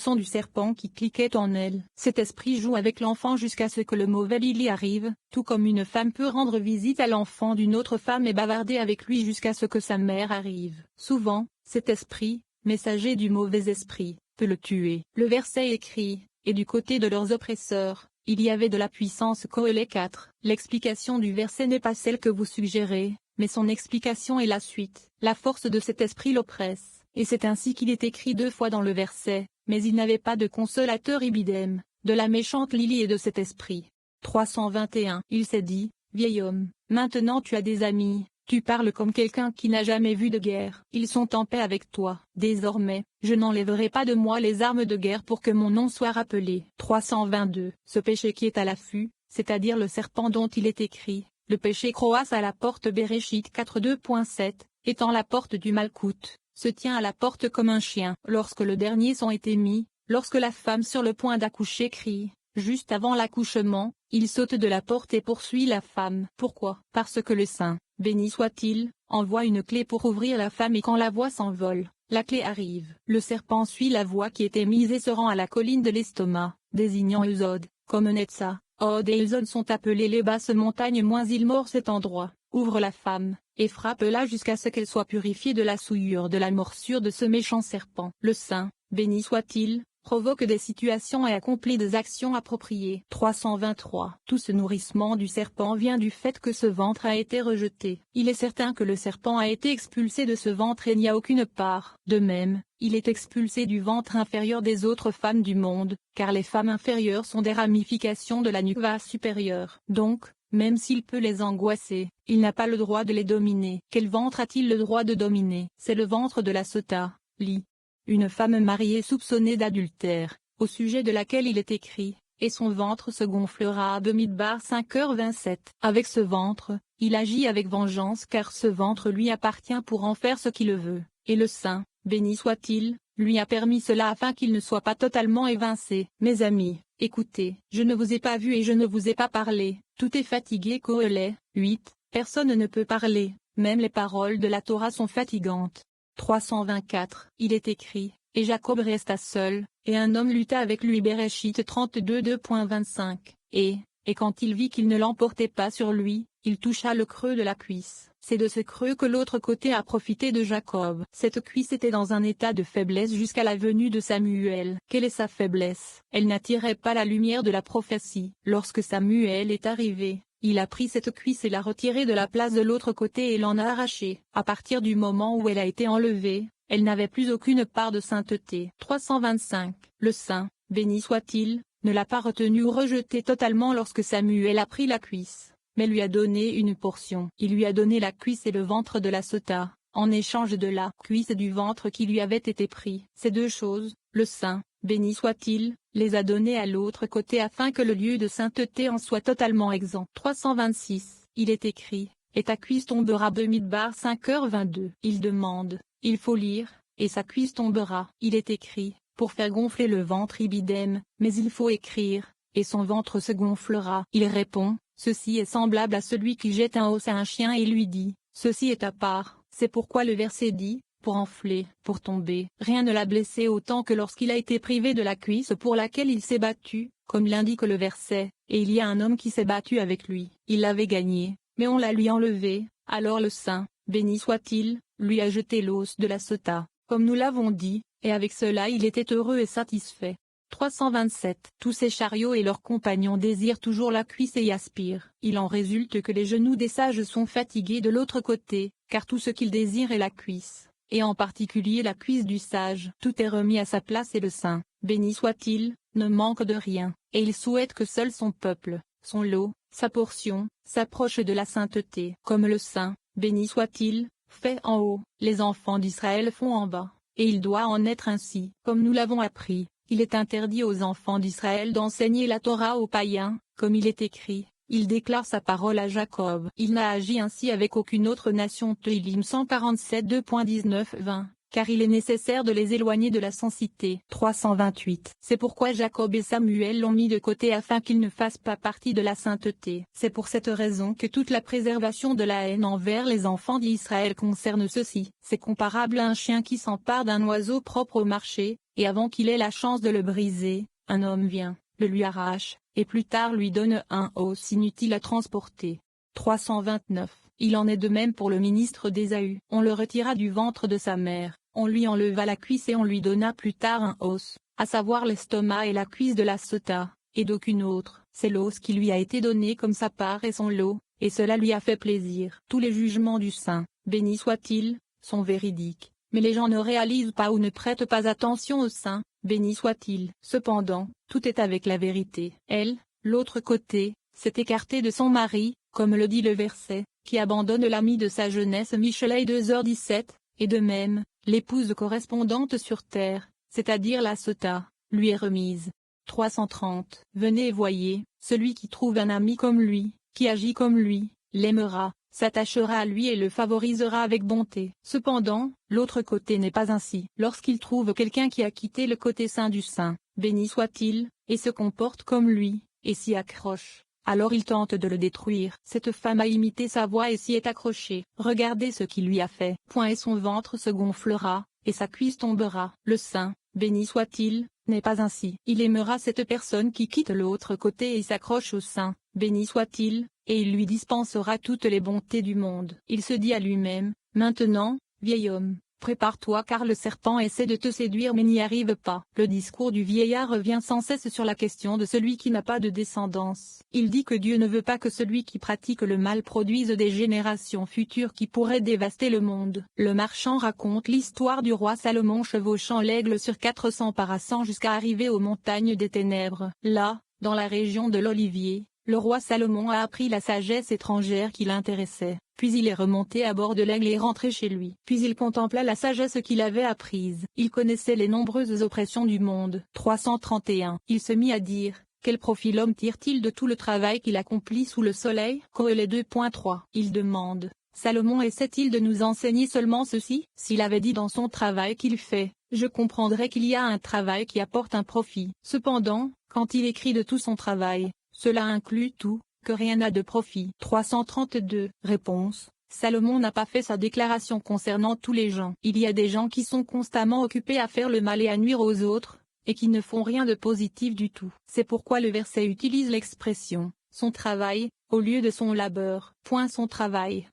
son du serpent qui cliquait en elle. Cet esprit joue avec l'enfant jusqu'à ce que le mauvais lit arrive, tout comme une femme peut rendre visite à l'enfant d'une autre femme et bavarder avec lui jusqu'à ce que sa mère arrive. Souvent, cet esprit, messager du mauvais esprit, peut le tuer. Le verset écrit, et du côté de leurs oppresseurs, il y avait de la puissance. Kohélet 4. L'explication du verset n'est pas celle que vous suggérez, mais son explication est la suite. La force de cet esprit l'oppresse, et c'est ainsi qu'il est écrit 2 fois dans le verset, mais il n'avait pas de consolateur ibidem, de la méchante Lily et de cet esprit. 321. Il s'est dit, vieil homme, maintenant tu as des amis, tu parles comme quelqu'un qui n'a jamais vu de guerre. Ils sont en paix avec toi. Désormais, je n'enlèverai pas de moi les armes de guerre pour que mon nom soit rappelé. 322. Ce péché qui est à l'affût, c'est-à-dire le serpent dont il est écrit, le péché croasse à la porte. Bereshit 4:2.7, étant la porte du Malkout, se tient à la porte comme un chien. Lorsque le dernier son est émis, lorsque la femme sur le point d'accoucher crie, juste avant l'accouchement, il saute de la porte et poursuit la femme. Pourquoi? Parce que le Saint, béni soit-il, envoie une clé pour ouvrir la femme et quand la voix s'envole, la clé arrive. Le serpent suit la voix qui est émise et se rend à la colline de l'estomac, désignant Eusod, comme Netza. Od et Eusod sont appelés les basses montagnes. Il mord cet endroit, ouvre la femme, et frappe-la jusqu'à ce qu'elle soit purifiée de la souillure de la morsure de ce méchant serpent. Le Saint, béni soit-il, provoque des situations et accomplit des actions appropriées. 323. Tout ce nourrissement du serpent vient du fait que ce ventre a été rejeté. Il est certain que le serpent a été expulsé de ce ventre et n'y a aucune part. De même, il est expulsé du ventre inférieur des autres femmes du monde, car les femmes inférieures sont des ramifications de la nukva supérieure. Donc, même s'il peut les angoisser, il n'a pas le droit de les dominer. Quel ventre a-t-il le droit de dominer? C'est le ventre de la Sota, Li. Une femme mariée soupçonnée d'adultère, au sujet de laquelle il est écrit, et son ventre se gonflera à Bamidbar 5h27. Avec ce ventre, il agit avec vengeance car ce ventre lui appartient pour en faire ce qu'il veut, et le Saint, béni soit-il, lui a permis cela afin qu'il ne soit pas totalement évincé. Mes amis, écoutez, je ne vous ai pas vu et je ne vous ai pas parlé, tout est fatigué. Kohélet 8. Personne ne peut parler, même les paroles de la Torah sont fatigantes. 324. Il est écrit, et Jacob resta seul, et un homme lutta avec lui. Bereshit 32:2.25. Et quand il vit qu'il ne l'emportait pas sur lui, il toucha le creux de la cuisse. C'est de ce creux que l'autre côté a profité de Jacob. Cette cuisse était dans un état de faiblesse jusqu'à la venue de Samuel. Quelle est sa faiblesse? Elle n'attirait pas la lumière de la prophétie. Lorsque Samuel est arrivé, il a pris cette cuisse et l'a retirée de la place de l'autre côté et l'en a arrachée. À partir du moment où elle a été enlevée, elle n'avait plus aucune part de sainteté. 325. Le Saint, béni soit-il, ne l'a pas retenu ou rejeté totalement lorsque Samuel a pris la cuisse, mais lui a donné une portion. Il lui a donné la cuisse et le ventre de la Sota, en échange de la cuisse et du ventre qui lui avaient été pris. Ces deux choses, le Saint, béni soit-il, les a donnés à l'autre côté afin que le lieu de sainteté en soit totalement exempt. 326. Il est écrit, et ta cuisse tombera. Bamidbar 5h22. Il demande, il faut lire, et sa cuisse tombera. Il est écrit, pour faire gonfler le ventre ibidem, mais il faut écrire, et son ventre se gonflera. Il répond, ceci est semblable à celui qui jette un os à un chien et lui dit, ceci est à part. C'est pourquoi le verset dit, pour enfler, pour tomber. Rien ne l'a blessé autant que lorsqu'il a été privé de la cuisse pour laquelle il s'est battu, comme l'indique le verset, et il y a un homme qui s'est battu avec lui. Il l'avait gagné, mais on l'a lui enlevé. Alors le Saint, béni soit-il, lui a jeté l'os de la Sota, comme nous l'avons dit, et avec cela il était heureux et satisfait. 327. Tous ces chariots et leurs compagnons désirent toujours la cuisse et y aspirent. Il en résulte que les genoux des sages sont fatigués de l'autre côté, car tout ce qu'ils désirent est la cuisse, et en particulier la cuisse du sage. Tout est remis à sa place et le Saint, béni soit-il, ne manque de rien, et il souhaite que seul son peuple, son lot, sa portion, s'approche de la sainteté. Comme le Saint, béni soit-il, fait en haut, les enfants d'Israël font en bas, et il doit en être ainsi. Comme nous l'avons appris, il est interdit aux enfants d'Israël d'enseigner la Torah aux païens, comme il est écrit, il déclare sa parole à Jacob. Il n'a agi ainsi avec aucune autre nation. Tehillim 147 2.19-20, car il est nécessaire de les éloigner de la censité. 328. C'est pourquoi Jacob et Samuel l'ont mis de côté afin qu'ils ne fassent pas partie de la sainteté. C'est pour cette raison que toute la préservation de la haine envers les enfants d'Israël concerne ceux-ci. C'est comparable à un chien qui s'empare d'un oiseau propre au marché, et avant qu'il ait la chance de le briser, un homme vient, le lui arrache, et plus tard lui donne un os inutile à transporter. 329. Il en est de même pour le ministre d'Ésaü. On le retira du ventre de sa mère, on lui enleva la cuisse et on lui donna plus tard un os, à savoir l'estomac et la cuisse de la sota, et d'aucune autre. C'est l'os qui lui a été donné comme sa part et son lot, et cela lui a fait plaisir. Tous les jugements du saint, béni soit-il, sont véridiques, mais les gens ne réalisent pas ou ne prêtent pas attention au saint, béni soit-il. Cependant, tout est avec la vérité. Elle, l'autre côté, s'est écartée de son mari, comme le dit le verset, qui abandonne l'ami de sa jeunesse Michelet 2h17, et de même, l'épouse correspondante sur terre, c'est-à-dire la sota, lui est remise. 330. Venez et voyez, celui qui trouve un ami comme lui, qui agit comme lui, l'aimera, s'attachera à lui et le favorisera avec bonté. Cependant, l'autre côté n'est pas ainsi. Lorsqu'il trouve quelqu'un qui a quitté le côté saint du saint, béni soit-il, et se comporte comme lui, et s'y accroche, alors il tente de le détruire. Cette femme a imité sa voix et s'y est accrochée. Regardez ce qu'il lui a fait. Point et son ventre se gonflera, et sa cuisse tombera. Le saint, béni soit-il, n'est pas ainsi. Il aimera cette personne qui quitte l'autre côté et s'accroche au saint, béni soit-il, et il lui dispensera toutes les bontés du monde. Il se dit à lui-même, maintenant, vieil homme, prépare-toi car le serpent essaie de te séduire mais n'y arrive pas. Le discours du vieillard revient sans cesse sur la question de celui qui n'a pas de descendance. Il dit que Dieu ne veut pas que celui qui pratique le mal produise des générations futures qui pourraient dévaster le monde. Le marchand raconte l'histoire du roi Salomon chevauchant l'aigle sur 400 parasangs jusqu'à arriver aux montagnes des ténèbres. Là, dans la région de l'Olivier, le roi Salomon a appris la sagesse étrangère qui l'intéressait, puis il est remonté à bord de l'aigle et rentré chez lui. Puis il contempla la sagesse qu'il avait apprise. Il connaissait les nombreuses oppressions du monde. 331. Il se mit à dire, quel profit l'homme tire-t-il de tout le travail qu'il accomplit sous le soleil? Coëlée 2.3. Il demande, Salomon essaie-t-il de nous enseigner seulement ceci? S'il avait dit dans son travail qu'il fait, je comprendrais qu'il y a un travail qui apporte un profit. Cependant, quand il écrit de tout son travail, cela inclut tout, que rien n'a de profit. 332. Réponse. Salomon n'a pas fait sa déclaration concernant tous les gens. Il y a des gens qui sont constamment occupés à faire le mal et à nuire aux autres, et qui ne font rien de positif du tout. C'est pourquoi le verset utilise l'expression, son travail, au lieu de son labeur. Son travail,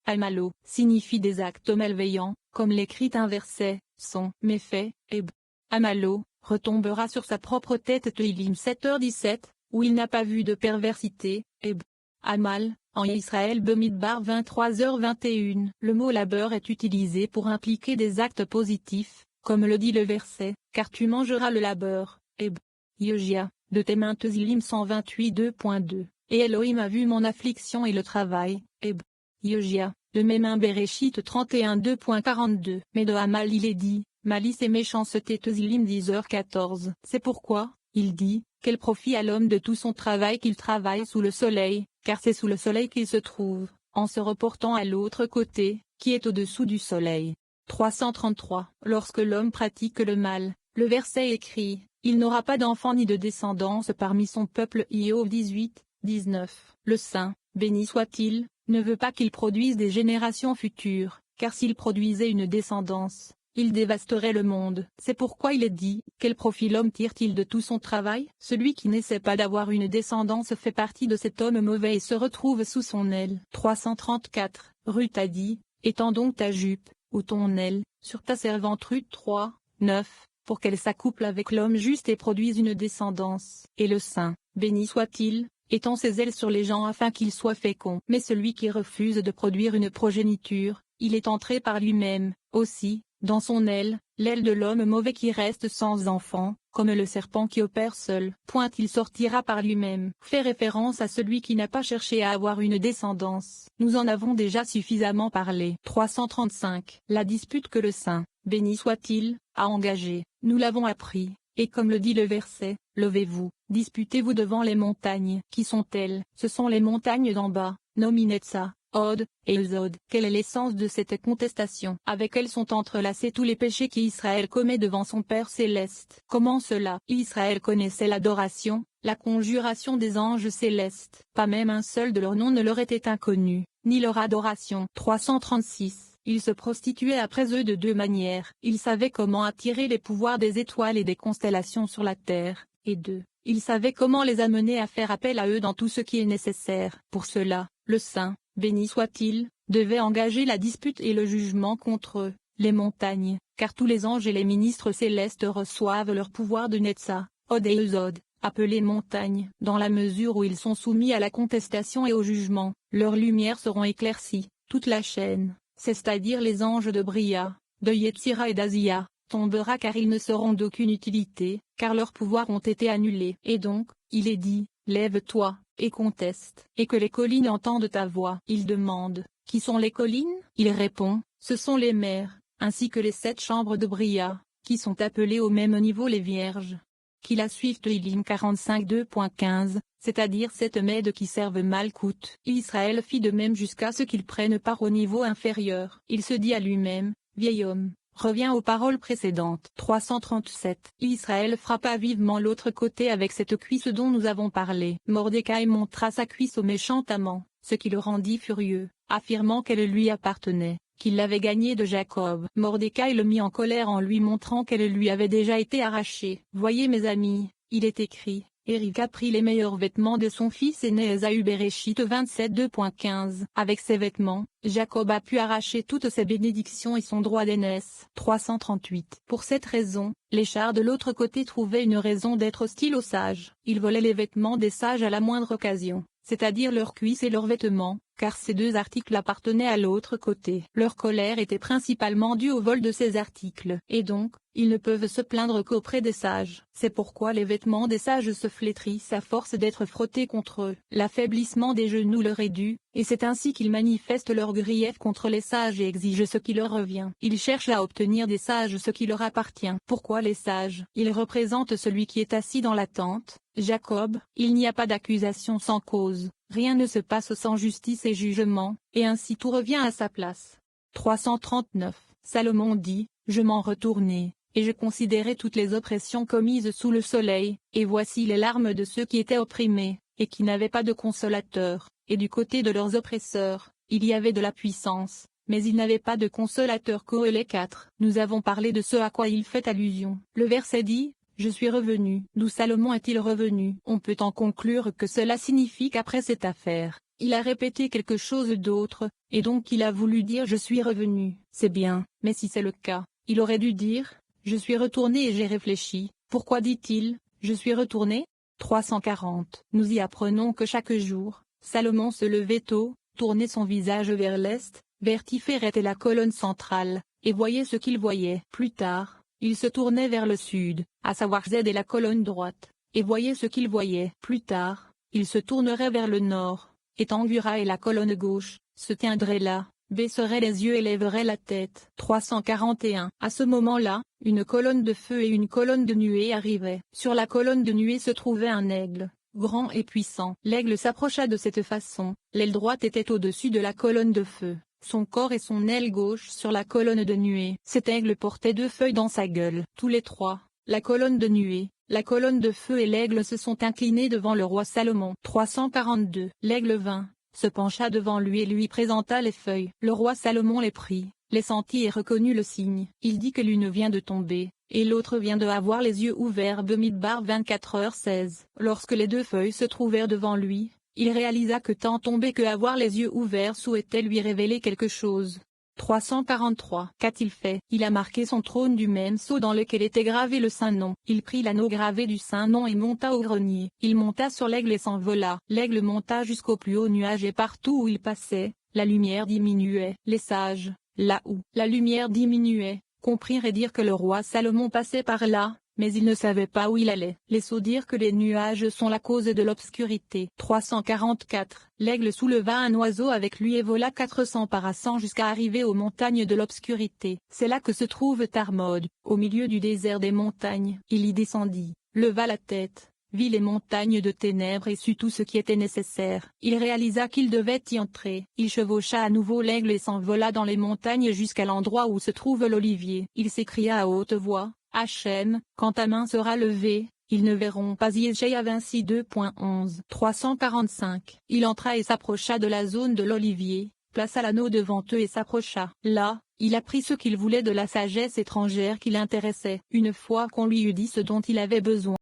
amalo, signifie des actes malveillants, comme l'écrit un verset, son méfait, amalo, retombera sur sa propre tête. Teilim 7h17. Où il n'a pas vu de perversité, amal, en Israël Bemidbar 23h21. Le mot labeur est utilisé pour impliquer des actes positifs, comme le dit le verset, car tu mangeras le labeur, Yogia, de tes mains. Teilim 128 2.2. Et Elohim a vu mon affliction et le travail, Yogia, de mes mains. Bereshit 31 2.42. Mais de Amal il est dit, malice et méchanceté. Teilim 10h14. C'est pourquoi, il dit, quel profit à l'homme de tout son travail qu'il travaille sous le soleil, car c'est sous le soleil qu'il se trouve, en se reportant à l'autre côté, qui est au-dessous du soleil. 333. Lorsque l'homme pratique le mal, le verset écrit, il n'aura pas d'enfant ni de descendance parmi son peuple. Iob 18, 19. Le saint, béni soit-il, ne veut pas qu'il produise des générations futures, car s'il produisait une descendance, il dévasterait le monde. C'est pourquoi il est dit, quel profit l'homme tire-t-il de tout son travail? Celui qui n'essaie pas d'avoir une descendance fait partie de cet homme mauvais et se retrouve sous son aile. 334. Ruth a dit, étends donc ta jupe, ou ton aile, sur ta servante. Ruth 3, 9, pour qu'elle s'accouple avec l'homme juste et produise une descendance. Et le saint, béni soit-il, étend ses ailes sur les gens afin qu'ils soient féconds. Mais celui qui refuse de produire une progéniture, il est entré par lui-même, aussi, dans son aile, l'aile de l'homme mauvais qui reste sans enfant, comme le serpent qui opère seul. Il sortira par lui-même. Fait référence à celui qui n'a pas cherché à avoir une descendance. Nous en avons déjà suffisamment parlé. 335. La dispute que le saint, béni soit-il, a engagée, nous l'avons appris, et comme le dit le verset, levez-vous, disputez-vous devant les montagnes. Qui sont-elles? Ce sont les montagnes d'en bas, Nominetsa, Od, et Elzod. Quelle est l'essence de cette contestation? Avec elles sont entrelacés tous les péchés qu'Israël commet devant son Père céleste. Comment cela? Israël connaissait l'adoration, la conjuration des anges célestes. Pas même un seul de leurs noms ne leur était inconnu, ni leur adoration. 336. Il se prostituait après eux de deux manières. Il savait comment attirer les pouvoirs des étoiles et des constellations sur la terre, et deux, il savait comment les amener à faire appel à eux dans tout ce qui est nécessaire. Pour cela, le saint, béni soit-il, devait engager la dispute et le jugement contre eux, les montagnes, car tous les anges et les ministres célestes reçoivent leur pouvoir de Netza, Od et Eusod, appelés montagnes. Dans la mesure où ils sont soumis à la contestation et au jugement, leurs lumières seront éclaircies, toute la chaîne, c'est-à-dire les anges de Bria, de Yetzira et d'Azia, tombera car ils ne seront d'aucune utilité, car leurs pouvoirs ont été annulés. Et donc, il est dit, lève-toi, et conteste, et que les collines entendent ta voix. Il demande, qui sont les collines? Il répond, ce sont les mers, ainsi que les 7 chambres de Bria, qui sont appelées au même niveau les vierges. Qui la suivent Tehillim 45 2.15, c'est-à-dire 7 Mèdes qui servent Malkout. Israël fit de même jusqu'à ce qu'il prenne part au niveau inférieur. Il se dit à lui-même, vieil homme, reviens aux paroles précédentes. 337. Israël frappa vivement l'autre côté avec cette cuisse dont nous avons parlé. Mordecai montra sa cuisse au méchant amant, ce qui le rendit furieux, affirmant qu'elle lui appartenait, qu'il l'avait gagnée de Jacob. Mordecai le mit en colère en lui montrant qu'elle lui avait déjà été arrachée. Voyez mes amis, il est écrit, Erika prit les meilleurs vêtements de son fils aîné Ésaü Bereshit 27 2.15. Avec ses vêtements, Jacob a pu arracher toutes ses bénédictions et son droit d'aînesse. 338. Pour cette raison, les chars de l'autre côté trouvaient une raison d'être hostiles aux sages. Ils volaient les vêtements des sages à la moindre occasion, c'est-à-dire leurs cuisses et leurs vêtements, car ces deux articles appartenaient à l'autre côté. Leur colère était principalement due au vol de ces articles, et donc, ils ne peuvent se plaindre qu'auprès des sages. C'est pourquoi les vêtements des sages se flétrissent à force d'être frottés contre eux. L'affaiblissement des genoux leur est dû, et c'est ainsi qu'ils manifestent leur grief contre les sages et exigent ce qui leur revient. Ils cherchent à obtenir des sages ce qui leur appartient. Pourquoi les sages? Ils représentent celui qui est assis dans la tente, Jacob. Il n'y a pas d'accusation sans cause, rien ne se passe sans justice et jugement, et ainsi tout revient à sa place. 339. Salomon dit, je m'en retournai, et je considérai toutes les oppressions commises sous le soleil, et voici les larmes de ceux qui étaient opprimés, et qui n'avaient pas de consolateur, et du côté de leurs oppresseurs, il y avait de la puissance, mais ils n'avaient pas de consolateur. Kohélet 4. Nous avons parlé de ce à quoi il fait allusion. Le verset dit, je suis revenu. D'où Salomon est-il revenu? On peut en conclure que cela signifie qu'après cette affaire, il a répété quelque chose d'autre, et donc il a voulu dire je suis revenu. C'est bien, mais si c'est le cas, il aurait dû dire, je suis retourné et j'ai réfléchi. Pourquoi dit-il, je suis retourné? 340. Nous y apprenons que chaque jour, Salomon se levait tôt, tournait son visage vers l'est, vers Tiferet et la colonne centrale, et voyait ce qu'il voyait. Plus tard, il se tournait vers le sud, à savoir Z et la colonne droite, et voyait ce qu'il voyait. Plus tard, il se tournerait vers le nord, et Tanghura et la colonne gauche, se tiendraient là, baisserait les yeux et lèverait la tête. 341. À ce moment-là, une colonne de feu et une colonne de nuée arrivaient. Sur la colonne de nuée se trouvait un aigle, grand et puissant. L'aigle s'approcha de cette façon, l'aile droite était au-dessus de la colonne de feu, son corps et son aile gauche sur la colonne de nuée. Cet aigle portait 2 feuilles dans sa gueule. Tous les trois, la colonne de nuée, la colonne de feu et l'aigle se sont inclinés devant le roi Salomon. 342. L'aigle vint, se pencha devant lui et lui présenta les feuilles. Le roi Salomon les prit, les sentit et reconnut le signe. Il dit que l'une vient de tomber, et l'autre vient de avoir les yeux ouverts. Bemidbar 24h16. Lorsque les 2 feuilles se trouvèrent devant lui, il réalisa que tant tomber que avoir les yeux ouverts souhaitait lui révéler quelque chose. 343. Qu'a-t-il fait? Il a marqué son trône du même sceau dans lequel était gravé le Saint-Nom. Il prit l'anneau gravé du Saint-Nom et monta au grenier. Il monta sur l'aigle et s'envola. L'aigle monta jusqu'au plus haut nuage et partout où il passait, la lumière diminuait. Les sages, là où la lumière diminuait, comprirent et dirent que le roi Salomon passait par là, mais ils ne savaient pas où il allait. Les sots dirent que les nuages sont la cause de l'obscurité. 344. L'aigle souleva un oiseau avec lui et vola 400 parasangs jusqu'à arriver aux montagnes de l'obscurité. C'est là que se trouve Tarmod, au milieu du désert des montagnes. Il y descendit, leva la tête, vit les montagnes de ténèbres et sut tout ce qui était nécessaire. Il réalisa qu'il devait y entrer. Il chevaucha à nouveau l'aigle et s'envola dans les montagnes jusqu'à l'endroit où se trouve l'olivier. Il s'écria à haute voix, Hachem, quand ta main sera levée, ils ne verront pas. Yeshaïa 26 2.11. 345. Il entra et s'approcha de la zone de l'olivier, plaça l'anneau devant eux et s'approcha. Là, il apprit ce qu'il voulait de la sagesse étrangère qui l'intéressait. Une fois qu'on lui eut dit ce dont il avait besoin,